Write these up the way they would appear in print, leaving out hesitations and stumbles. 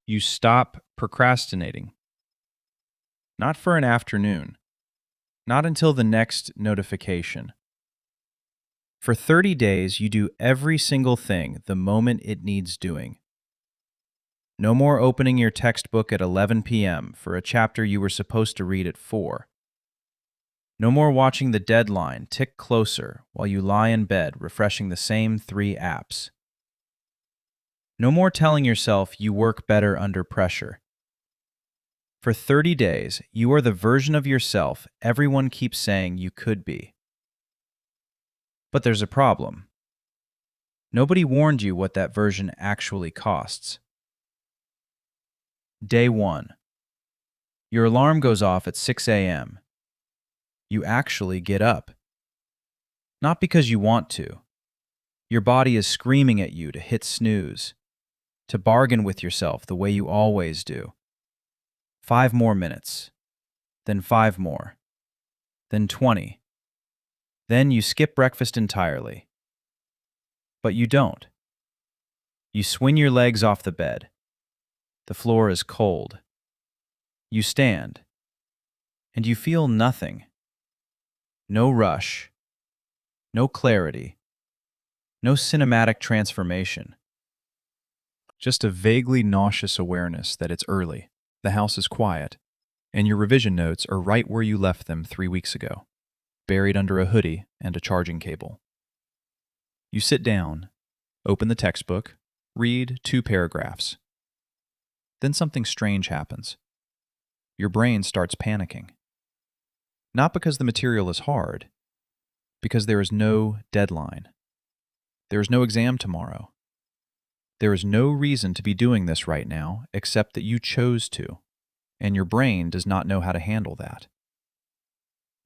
You stop procrastinating. Not for an afternoon. Not until the next notification. For 30 days, you do every single thing the moment it needs doing. No more opening your textbook at 11 p.m. for a chapter you were supposed to read at 4. No more watching the deadline tick closer while you lie in bed refreshing the same 3 apps. No more telling yourself you work better under pressure. For 30 days, you are the version of yourself everyone keeps saying you could be. But there's a problem. Nobody warned you what that version actually costs. Day 1. Your alarm goes off at 6 a.m. You actually get up. Not because you want to. Your body is screaming at you to hit snooze, to bargain with yourself the way you always do. 5 more minutes, then 5 more, then 20. Then you skip breakfast entirely. But you don't. You swing your legs off the bed. The floor is cold. You stand, and you feel nothing. No rush, no clarity, no cinematic transformation. Just a vaguely nauseous awareness that it's early, the house is quiet, and your revision notes are right where you left them 3 weeks ago, buried under a hoodie and a charging cable. You sit down, open the textbook, read 2 paragraphs. Then something strange happens. Your brain starts panicking. Not because the material is hard, because there is no deadline. There is no exam tomorrow. There is no reason to be doing this right now except that you chose to, and your brain does not know how to handle that.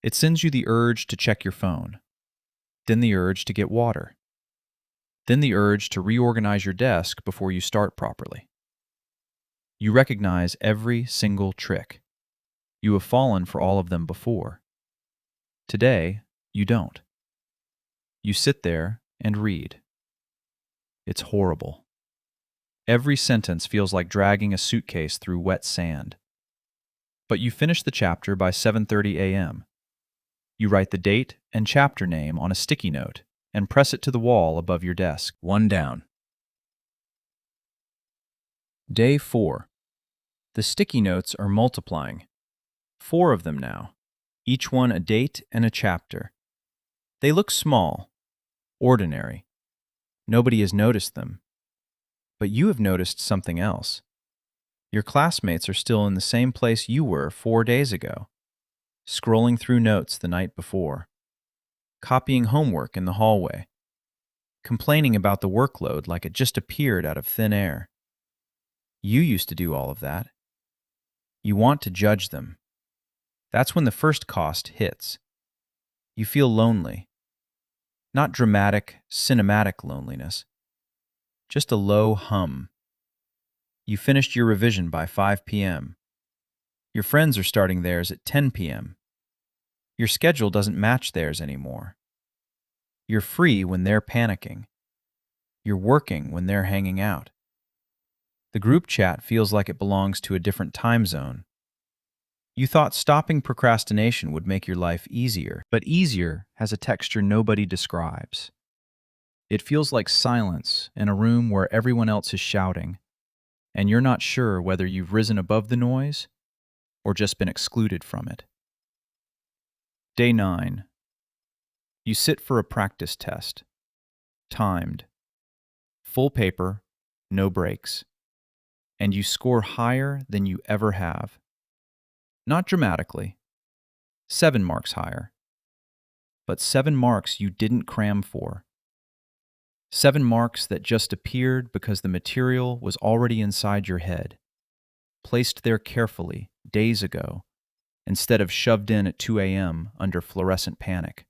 It sends you the urge to check your phone, then the urge to get water, then the urge to reorganize your desk before you start properly. You recognize every single trick. You have fallen for all of them before. Today, you don't. You sit there and read. It's horrible. Every sentence feels like dragging a suitcase through wet sand. But you finish the chapter by 7:30 a.m. You write the date and chapter name on a sticky note and press it to the wall above your desk. 1 down. Day 4. The sticky notes are multiplying. 4 of them now, each one a date and a chapter. They look small, ordinary. Nobody has noticed them. But you have noticed something else. Your classmates are still in the same place you were 4 days ago, scrolling through notes the night before, copying homework in the hallway, complaining about the workload like it just appeared out of thin air. You used to do all of that. You want to judge them. That's when the first cost hits. You feel lonely. Not dramatic, cinematic loneliness. Just a low hum. You finished your revision by 5 p.m. Your friends are starting theirs at 10 p.m. Your schedule doesn't match theirs anymore. You're free when they're panicking. You're working when they're hanging out. The group chat feels like it belongs to a different time zone. You thought stopping procrastination would make your life easier, but easier has a texture nobody describes. It feels like silence in a room where everyone else is shouting, and you're not sure whether you've risen above the noise or just been excluded from it. Day 9. You sit for a practice test. Timed. Full paper, no breaks. And you score higher than you ever have. Not dramatically. 7 marks higher. But 7 marks you didn't cram for. 7 marks that just appeared because the material was already inside your head, placed there carefully days ago, instead of shoved in at 2 a.m. under fluorescent panic.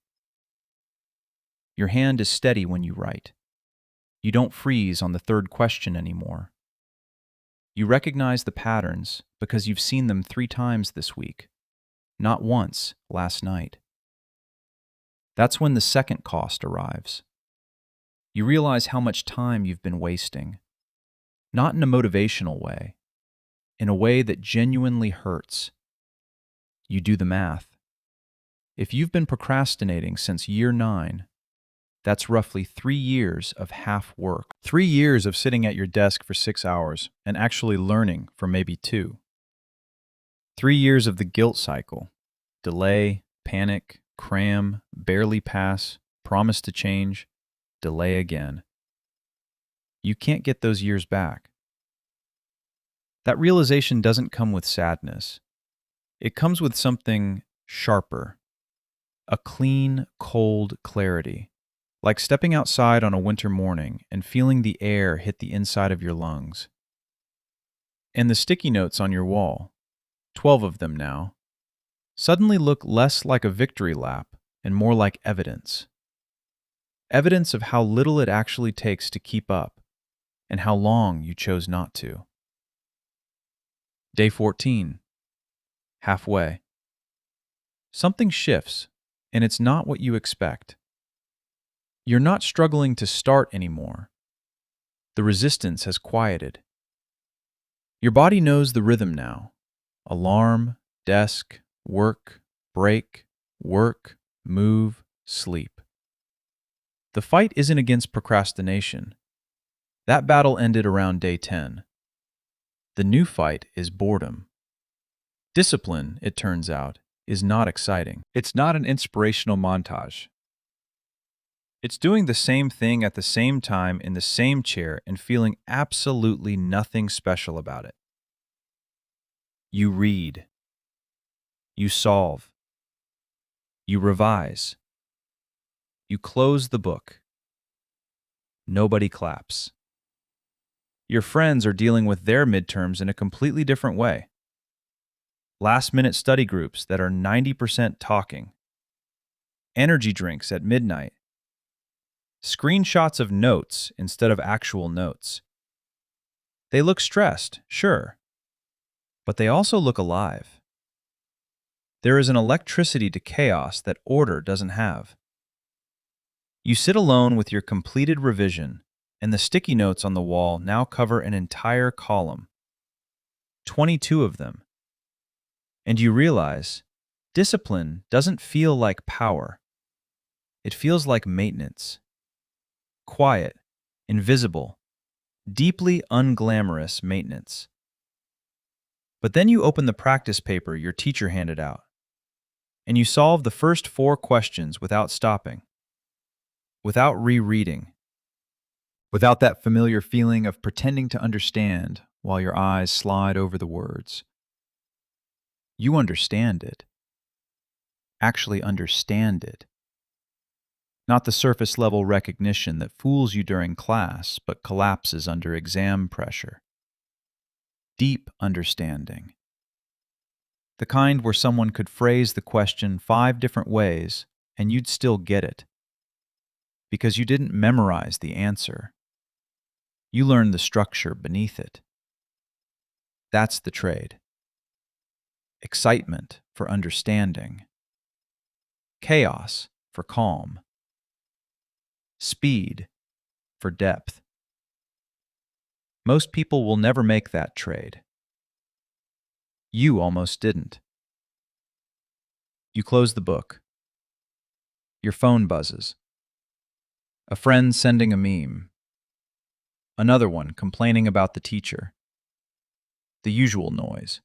Your hand is steady when you write. You don't freeze on the 3rd question anymore. You recognize the patterns because you've seen them 3 times this week, not once last night. That's when the second cost arrives. You realize how much time you've been wasting. Not in a motivational way, in a way that genuinely hurts. You do the math. If you've been procrastinating since year 9, that's roughly 3 years of half work. 3 years of sitting at your desk for 6 hours and actually learning for maybe 2. 3 years of the guilt cycle. Delay, panic, cram, barely pass, promise to change, delay again. You can't get those years back. That realization doesn't come with sadness. It comes with something sharper. A clean, cold clarity. Like stepping outside on a winter morning and feeling the air hit the inside of your lungs. And the sticky notes on your wall, 12 of them now, suddenly look less like a victory lap and more like evidence. Evidence of how little it actually takes to keep up and how long you chose not to. Day 14. Halfway. Something shifts, and it's not what you expect. You're not struggling to start anymore. The resistance has quieted. Your body knows the rhythm now. Alarm, desk, work, break, work, move, sleep. The fight isn't against procrastination. That battle ended around day 10. The new fight is boredom. Discipline, it turns out, is not exciting. It's not an inspirational montage. It's doing the same thing at the same time in the same chair and feeling absolutely nothing special about it. You read. You solve. You revise. You close the book. Nobody claps. Your friends are dealing with their midterms in a completely different way. Last-minute study groups that are 90% talking. Energy drinks at midnight. Screenshots of notes instead of actual notes. They look stressed, sure, but they also look alive. There is an electricity to chaos that order doesn't have. You sit alone with your completed revision, and the sticky notes on the wall now cover an entire column. 22 of them. And you realize, discipline doesn't feel like power. It feels like maintenance. Quiet, invisible, deeply unglamorous maintenance. But then you open the practice paper your teacher handed out, and you solve the first 4 questions without stopping, without rereading, without that familiar feeling of pretending to understand while your eyes slide over the words. You understand it. Actually understand it. Not the surface-level recognition that fools you during class but collapses under exam pressure. Deep understanding. The kind where someone could phrase the question 5 different ways and you'd still get it. Because you didn't memorize the answer. You learned the structure beneath it. That's the trade. Excitement for understanding. Chaos for calm. Speed for depth. Most people will never make that trade. You almost didn't. You close the book. Your phone buzzes. A friend sending a meme. Another one complaining about the teacher. The usual noise.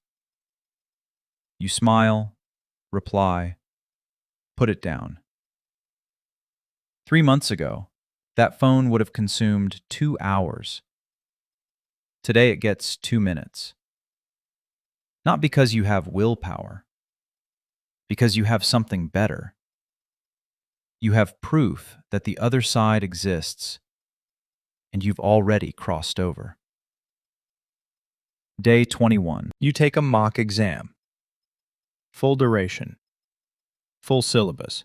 You smile, reply, put it down. 3 months ago, that phone would have consumed 2 hours. Today it gets 2 minutes. Not because you have willpower, because you have something better. You have proof that the other side exists, and you've already crossed over. Day 21. You take a mock exam. Full duration. Full syllabus.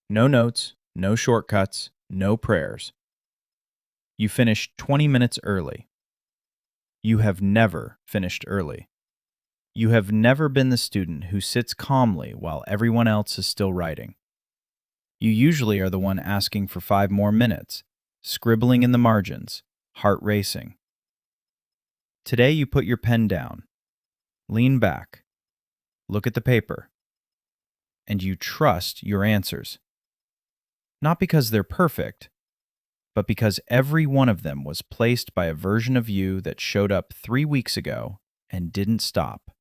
No notes, no shortcuts, no prayers. You finish 20 minutes early. You have never finished early. You have never been the student who sits calmly while everyone else is still writing. You usually are the one asking for 5 more minutes, scribbling in the margins, heart racing. Today you put your pen down, lean back, look at the paper, and you trust your answers. Not because they're perfect, but because every one of them was placed by a version of you that showed up 3 weeks ago and didn't stop.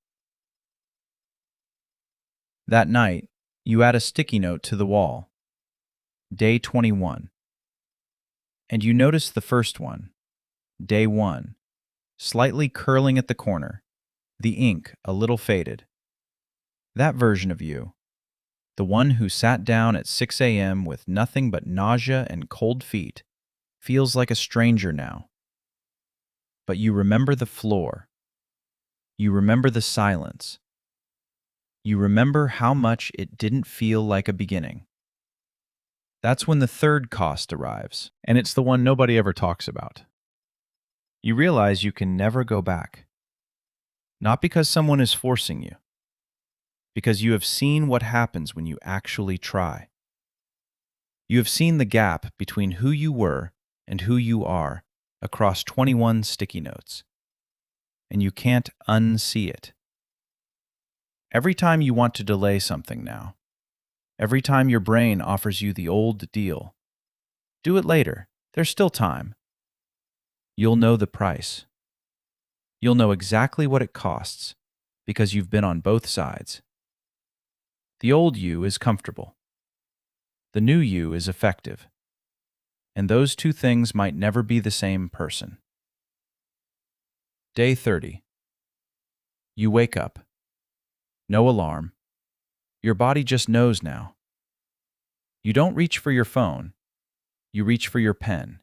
That night, you add a sticky note to the wall. Day 21. And you notice the first one, day 1, slightly curling at the corner, the ink a little faded. That version of you, the one who sat down at 6 a.m. with nothing but nausea and cold feet, feels like a stranger now. But you remember the floor. You remember the silence. You remember how much it didn't feel like a beginning. That's when the third cost arrives, and it's the one nobody ever talks about. You realize you can never go back. Not because someone is forcing you, because you have seen what happens when you actually try. You have seen the gap between who you were and who you are across 21 sticky notes, and you can't unsee it. Every time you want to delay something now, every time your brain offers you the old deal, do it later, there's still time. You'll know the price. You'll know exactly what it costs because you've been on both sides. The old you is comfortable. The new you is effective. And those two things might never be the same person. Day 30. You wake up. No alarm. Your body just knows now. You don't reach for your phone. You reach for your pen.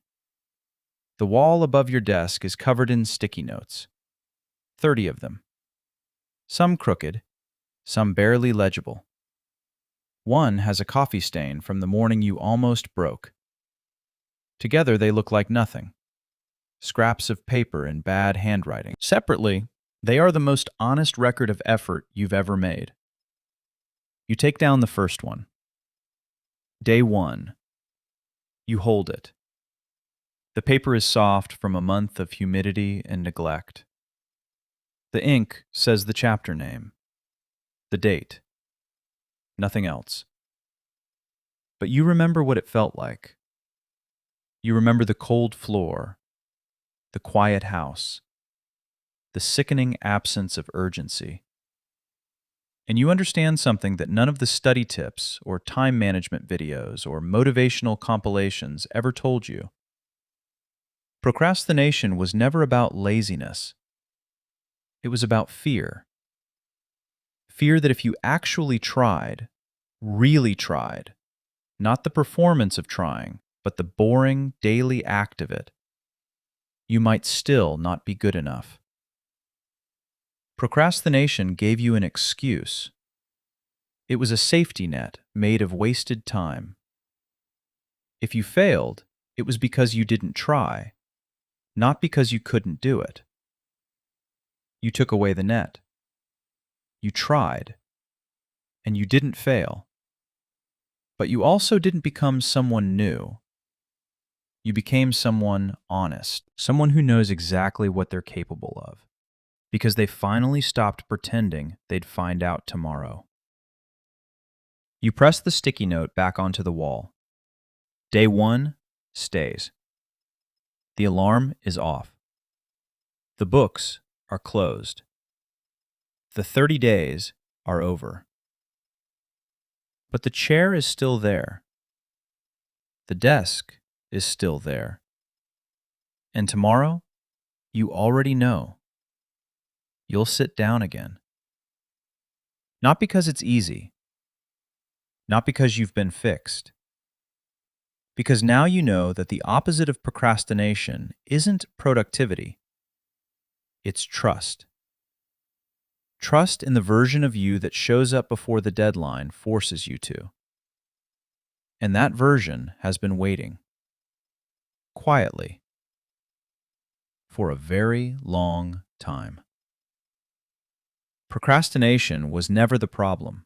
The wall above your desk is covered in sticky notes. 30 of them. Some crooked, some barely legible. One has a coffee stain from the morning you almost broke. Together they look like nothing. Scraps of paper in bad handwriting. Separately, they are the most honest record of effort you've ever made. You take down the first one. Day 1. You hold it. The paper is soft from a month of humidity and neglect. The ink says the chapter name, the date, nothing else. But you remember what it felt like. You remember the cold floor, the quiet house, the sickening absence of urgency. And you understand something that none of the study tips or time management videos or motivational compilations ever told you. Procrastination was never about laziness. It was about fear. Fear that if you actually tried, really tried, not the performance of trying, but the boring daily act of it, you might still not be good enough. Procrastination gave you an excuse. It was a safety net made of wasted time. If you failed, it was because you didn't try, not because you couldn't do it. You took away the net. You tried, and you didn't fail. But you also didn't become someone new. You became someone honest, someone who knows exactly what they're capable of, because they finally stopped pretending they'd find out tomorrow. You press the sticky note back onto the wall. Day 1 stays. The alarm is off. The books are closed. The 30 days are over. But the chair is still there. The desk is still there. And tomorrow, you already know. You'll sit down again. Not because it's easy. Not because you've been fixed. Because now you know that the opposite of procrastination isn't productivity. It's trust. Trust in the version of you that shows up before the deadline forces you to. And that version has been waiting. Quietly. For a very long time. Procrastination was never the problem.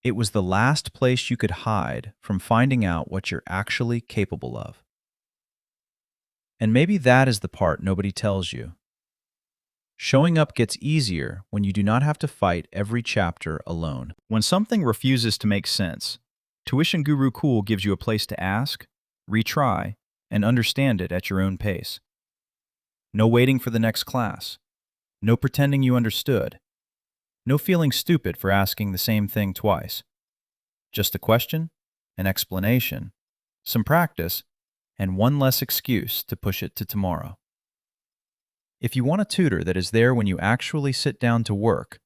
It was the last place you could hide from finding out what you're actually capable of. And maybe that is the part nobody tells you. Showing up gets easier when you do not have to fight every chapter alone. When something refuses to make sense, Tuition Guru Cool gives you a place to ask, retry, and understand it at your own pace. No waiting for the next class. No pretending you understood. No feeling stupid for asking the same thing twice. Just a question, an explanation, some practice, and one less excuse to push it to tomorrow. If you want a tutor that is there when you actually sit down to work,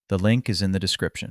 the link is in the description.